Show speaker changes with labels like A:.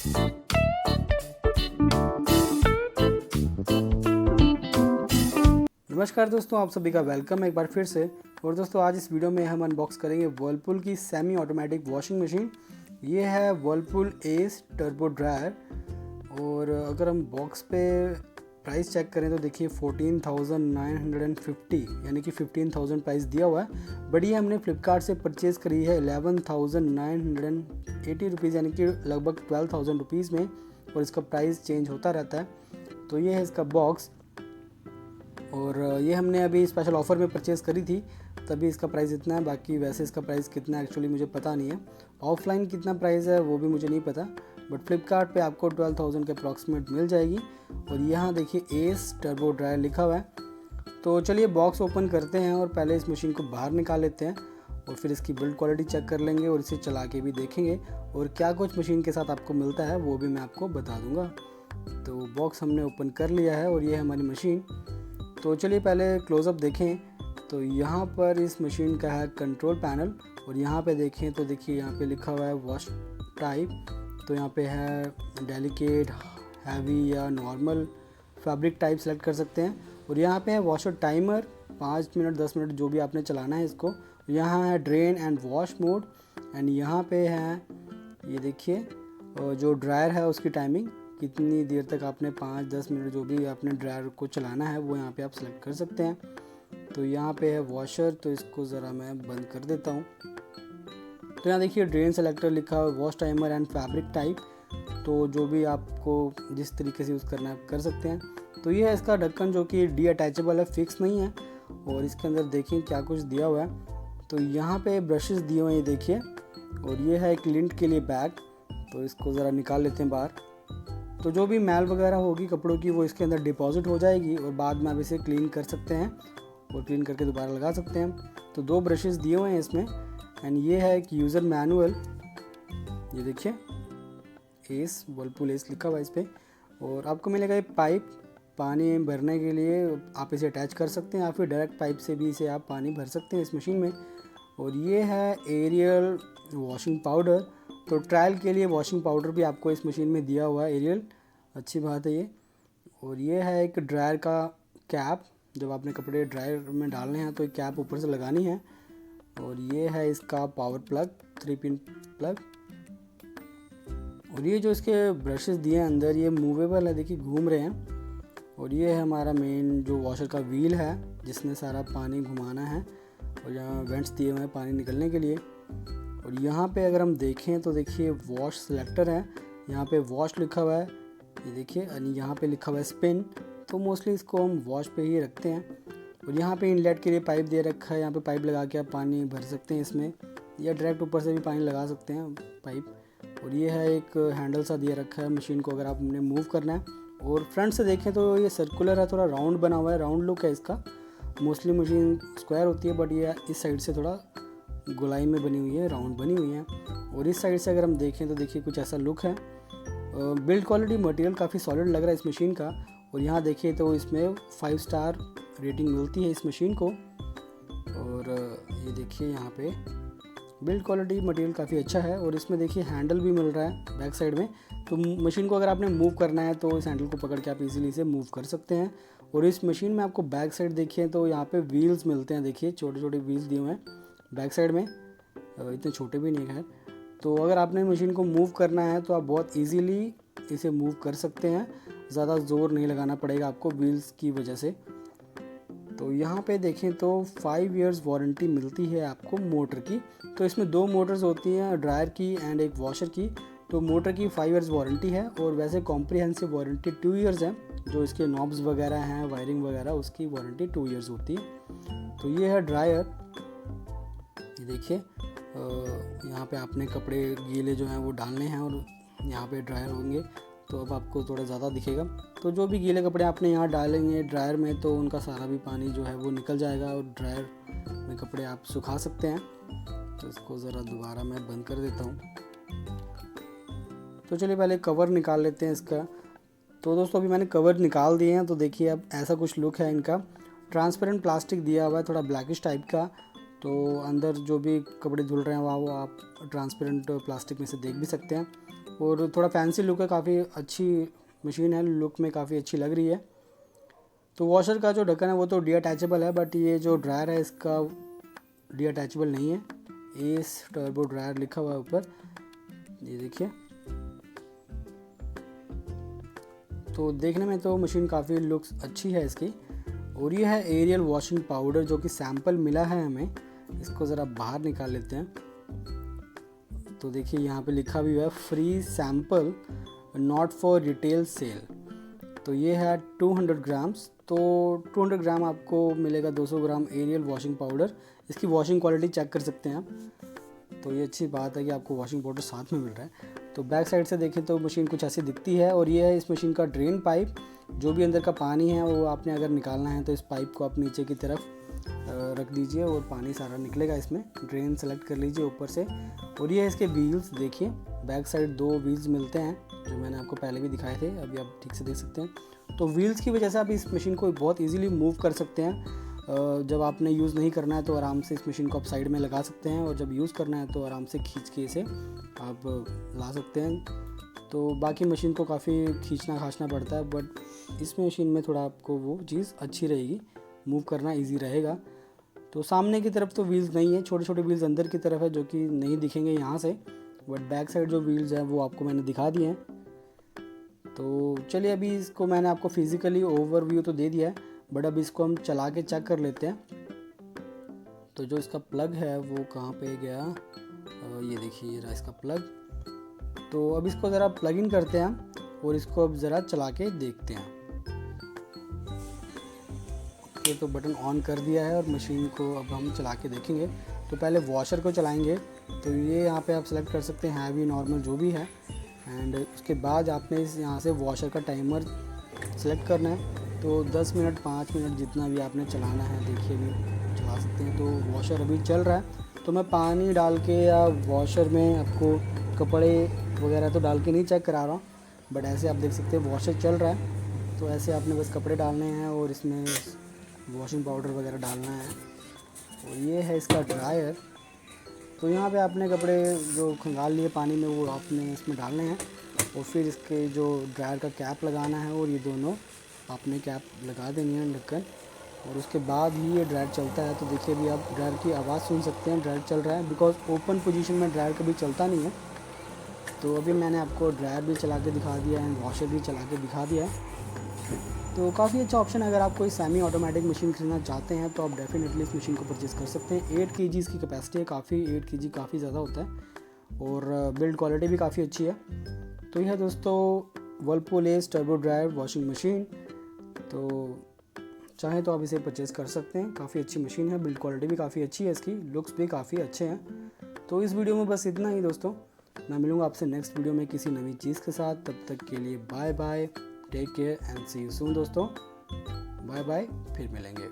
A: नमस्कार दोस्तों, आप सभी का वेलकम एक बार फिर से। और दोस्तों आज इस वीडियो में हम अनबॉक्स करेंगे वर्लपूल की सेमी ऑटोमेटिक वॉशिंग मशीन। ये है वर्लपूल एस टर्बो ड्रायर। और अगर हम बॉक्स पे प्राइस चेक करें तो देखिए 14,950 यानी कि 15,000 प्राइस दिया हुआ है। बट ये हमने फ्लिपकार्ट से परचेज़ करी है 11,980 रुपीज़ यानी कि लगभग 12,000 रुपीज़ में। और इसका प्राइस चेंज होता रहता है। तो ये है इसका बॉक्स। और ये हमने अभी स्पेशल ऑफ़र में परचेज़ करी थी, तभी इसका प्राइस इतना है। बाकी वैसे इसका प्राइस कितना है एक्चुअली मुझे पता नहीं है। ऑफलाइन कितना प्राइस है वो भी मुझे नहीं पता, बट फ्लिपकार्ट पे आपको 12,000 के अप्रॉक्सीमेट मिल जाएगी। और यहाँ देखिए एस टर्बो ड्रायर लिखा हुआ है। तो चलिए बॉक्स ओपन करते हैं और पहले इस मशीन को बाहर निकाल लेते हैं और फिर इसकी बिल्ड क्वालिटी चेक कर लेंगे और इसे चला के भी देखेंगे। और क्या कुछ मशीन के साथ आपको मिलता है वो भी मैं आपको बता दूँगा। तो बॉक्स हमने ओपन कर लिया है और ये है हमारी मशीन। तो चलिए पहले क्लोज़अप देखें। तो यहाँ पर इस मशीन का है कंट्रोल पैनल। और यहाँ पे देखें तो देखिए यहाँ पे लिखा हुआ है वॉश टाइप। तो यहाँ पे है डेलिकेट, हैवी या नॉर्मल फैब्रिक टाइप सेलेक्ट कर सकते हैं। और यहाँ पे है वॉशर टाइमर, 5 मिनट 10 मिनट जो भी आपने चलाना है इसको। यहाँ है drain and wash mode. And यहाँ पे है ये देखिए जो ड्रायर है उसकी टाइमिंग, कितनी देर तक आपने 5-10 मिनट जो भी आपने ड्रायर को चलाना है वो यहाँ पे आप सेलेक्ट कर सकते हैं। तो यहाँ पे है वॉशर, तो इसको ज़रा मैं बंद कर देता हूँ। तो यहाँ देखिए ड्रेन सेलेक्टर लिखा है, wash timer and fabric type. तो जो भी आपको जिस तरीके से यूज़ करना है आप कर सकते हैं। तो ये है इसका ढक्कन जो कि डी अटैचेबल है, फिक्स नहीं है। और इसके अंदर देखें क्या कुछ दिया हुआ है। तो यहाँ पे ब्रशेस दिए हुए हैं देखिए। और ये है एक लिंट के लिए बैग। तो इसको ज़रा निकाल लेते हैं बाहर। तो जो भी मैल वगैरह होगी कपड़ों की वो इसके अंदर डिपॉजिट हो जाएगी और बाद में आप इसे क्लीन कर सकते हैं और क्लीन करके दोबारा लगा सकते हैं। तो 2 ब्रशेस दिए हुए हैं इसमें। एंड ये है एक यूज़र मैनुअल, ये देखिए एस वर्लपूल एस लिखा हुआ है इस पर। और आपको मिलेगा ये पाइप, पानी भरने के लिए आप इसे अटैच कर सकते हैं या फिर डायरेक्ट पाइप से भी इसे आप पानी भर सकते हैं इस मशीन में। और ये है एरियल वॉशिंग पाउडर। तो ट्रायल के लिए वॉशिंग पाउडर भी आपको इस मशीन में दिया हुआ है एरियल, अच्छी बात है ये। और ये है एक ड्रायर का कैप, जब आपने कपड़े ड्रायर में डालने हैं तो एक कैप ऊपर से लगानी है। और ये है इसका पावर प्लग, 3 पिन प्लग। और ये जो इसके ब्रशेस दिए हैं अंदर ये मूवेबल है, देखिए घूम रहे हैं। और ये है हमारा मेन जो वॉशर का व्हील है जिसमें सारा पानी घुमाना है। और यहाँ वेंट्स दिए हुए हैं पानी निकलने के लिए। और यहाँ पे अगर हम देखें तो देखिए वॉश सिलेक्टर है, यहाँ पे वॉश लिखा हुआ है ये देखिए। यानी यहाँ पे लिखा हुआ है स्पिन, तो मोस्टली इसको हम वॉश पे ही रखते हैं। और यहाँ पे इनलेट के लिए पाइप दे रखा है, यहाँ पे पाइप लगा के आप पानी भर सकते हैं इसमें, या डायरेक्ट ऊपर से भी पानी लगा सकते हैं पाइप। और ये है एक हैंडल सा दिया रखा है मशीन को अगर आपने मूव करना है। और फ्रंट से देखें तो ये सर्कुलर है, थोड़ा राउंड बना हुआ है, राउंड लुक है इसका। मोस्टली मशीन स्क्वायर होती है बट ये इस साइड से थोड़ा गोलाई में बनी हुई है, राउंड बनी हुई है। और इस साइड से अगर हम देखें तो देखिए कुछ ऐसा लुक है। बिल्ड क्वालिटी मटेरियल काफ़ी सॉलिड लग रहा है इस मशीन का। और यहाँ देखिए तो इसमें 5 स्टार रेटिंग मिलती है इस मशीन को। और ये देखिए यहाँ पे बिल्ड क्वालिटी मटेरियल काफ़ी अच्छा है। और इसमें देखिए हैंडल भी मिल रहा है बैक साइड में। तो मशीन को अगर आपने मूव करना है तो इस हैंडल को पकड़ के आप इजीली इसे मूव कर सकते हैं। और इस मशीन में आपको बैक साइड देखिए तो यहाँ पे व्हील्स मिलते हैं, देखिए छोटे छोटे व्हील्स दिए हुए हैं बैक साइड में, इतने छोटे भी नहीं है। तो अगर आपने मशीन को मूव करना है तो आप बहुत इजीली इसे मूव कर सकते हैं, ज़्यादा ज़ोर नहीं लगाना पड़ेगा आपको व्हील्स की वजह से। तो यहाँ पे देखें तो 5 इयर्स वारंटी मिलती है आपको मोटर की। तो इसमें 2 मोटर्स होती हैं, ड्रायर की एंड एक वॉशर की। तो मोटर की 5 इयर्स वारंटी है और वैसे कॉम्प्रिहेंसिव वारंटी 2 इयर्स है। जो इसके नॉब्स वगैरह हैं, वायरिंग वगैरह, उसकी वारंटी 2 इयर्स होती है। तो ये है ड्रायर, ये देखिए यहाँ पे आपने कपड़े गीले जो हैं वो डालने हैं और यहाँ पे ड्रायर होंगे तो अब आपको थोड़ा ज़्यादा दिखेगा। तो जो भी गीले कपड़े आपने यहाँ डालेंगे ड्रायर में तो उनका सारा भी पानी जो है वो निकल जाएगा और ड्रायर में कपड़े आप सुखा सकते हैं। तो इसको ज़रा दोबारा मैं बंद कर देता हूँ। तो चलिए पहले कवर निकाल लेते हैं इसका। तो दोस्तों अभी मैंने कवर निकाल दिए हैं। तो देखिए अब ऐसा कुछ लुक है इनका। ट्रांसपेरेंट प्लास्टिक दिया हुआ है, थोड़ा ब्लैकिश टाइप का। तो अंदर जो भी कपड़े धुल रहे हैं वो आप ट्रांसपेरेंट प्लास्टिक में से देख भी सकते हैं। और थोड़ा फैंसी लुक है, काफ़ी अच्छी मशीन है, लुक में काफ़ी अच्छी लग रही है। तो वॉशर का जो ढक्कन है वो तो डीअटैचेबल है, बट ये जो ड्रायर है इसका डीअटैचेबल नहीं है। एस टर्बो ड्रायर लिखा हुआ है ऊपर, ये देखिए। तो देखने में तो मशीन काफ़ी लुक्स अच्छी है इसकी। और ये है एरियल वॉशिंग पाउडर, जो कि सैंपल मिला है हमें। इसको ज़रा बाहर निकाल लेते हैं। तो देखिए यहाँ पे लिखा भी हुआ है free sample not for retail sale. तो ये है 200 ग्राम्स। तो 200 ग्राम आपको मिलेगा 200 ग्राम एरियल वॉशिंग पाउडर। इसकी वॉशिंग क्वालिटी चेक कर सकते हैं आप। तो ये अच्छी बात है कि आपको वॉशिंग पाउडर साथ में मिल रहा है। तो बैक साइड से देखें तो मशीन कुछ ऐसी दिखती है। और ये है इस मशीन का ड्रेन पाइप। जो भी अंदर का पानी है वो आपने अगर निकालना है तो इस पाइप को आप नीचे की तरफ रख दीजिए और पानी सारा निकलेगा इसमें। ड्रेन सेलेक्ट कर लीजिए ऊपर से। और ये है इसके व्हील्स, देखिए बैक साइड 2 व्हील्स मिलते हैं, जो मैंने आपको पहले भी दिखाए थे, अभी आप ठीक से देख सकते हैं। तो व्हील्स की वजह से आप इस मशीन को बहुत ईजिली मूव कर सकते हैं। जब आपने यूज़ नहीं करना है तो आराम से इस मशीन को आप साइड में लगा सकते हैं, और जब यूज़ करना है तो आराम से खींच के इसे आप ला सकते हैं। तो बाकी मशीन को काफ़ी खींचना खाचना पड़ता है, बट इस मशीन में थोड़ा आपको वो चीज़ अच्छी रहेगी, मूव करना ईजी रहेगा। तो सामने की तरफ तो व्हील्स नहीं है, छोटे छोटे व्हील्स अंदर की तरफ है जो कि नहीं दिखेंगे यहाँ से, बट बैक साइड जो व्हील्स हैं वो आपको मैंने दिखा दिए हैं। तो चलिए अभी इसको मैंने आपको फिज़िकली ओवरव्यू तो दे दिया है, बट अब इसको हम चला के चेक कर लेते हैं। तो जो इसका प्लग है वो कहाँ पे गया, ये देखिए रहा इसका प्लग। तो अब इसको ज़रा प्लग इन करते हैं और इसको अब ज़रा चला के देखते हैं। ओके, तो बटन ऑन कर दिया है और मशीन को अब हम चला के देखेंगे। तो पहले वॉशर को चलाएंगे। तो ये यहाँ पे आप सेलेक्ट कर सकते हैं हैवी नॉर्मल जो भी है, एंड उसके बाद आपने इस यहाँ से वॉशर का टाइमर सेलेक्ट करना है। तो 10 मिनट 5 मिनट जितना भी आपने चलाना है, देखिए भी चला सकते हैं। तो वॉशर अभी चल रहा है। तो मैं पानी डाल के या वॉशर में आपको कपड़े वगैरह तो डाल के नहीं चेक करा रहा हूँ, बट ऐसे आप देख सकते हैं वॉशर चल रहा है। तो ऐसे आपने बस कपड़े डालने हैं और इसमें वॉशिंग पाउडर वगैरह डालना है। और ये है इसका ड्रायर। तो यहाँ पे आपने कपड़े जो खंगाल लिए पानी में वो आपने इसमें डालने हैं, और फिर इसके जो ड्रायर का कैप लगाना है, और ये दोनों आपने कैप लगा देनी है ढक्कन, और उसके बाद ही ये ड्रायर चलता है। तो देखिए अभी आप ड्रायर की आवाज़ सुन सकते हैं, ड्रायर चल रहा है, बिकॉज ओपन पोजीशन में ड्रायर कभी चलता नहीं है। तो अभी मैंने आपको ड्रायर भी चला के दिखा दिया है, वॉशर भी चला के दिखा दिया है। तो काफ़ी अच्छा ऑप्शन है। अगर आप कोई सेमी ऑटोमेटिक मशीन खरीदना चाहते हैं तो आप डेफिनेटली इस मशीन को परचेज़ कर सकते हैं। 8 kg इसकी कैपेसिटी है, काफ़ी 8 kg काफ़ी ज़्यादा होता है, और बिल्ड क्वालिटी भी काफ़ी अच्छी है। तो यह है दोस्तों Whirlpool S turbo dryer washing machine. तो चाहे तो आप इसे परचेज़ कर सकते हैं, काफ़ी अच्छी मशीन है, बिल्ड क्वालिटी भी काफ़ी अच्छी है, इसकी लुक्स भी काफ़ी अच्छे हैं। तो इस वीडियो में बस इतना ही दोस्तों। मैं मिलूँगा आपसे नेक्स्ट वीडियो में किसी नई चीज़ के साथ। तब तक के लिए bye bye, take care and see you soon दोस्तों। बाय बाय, फिर मिलेंगे।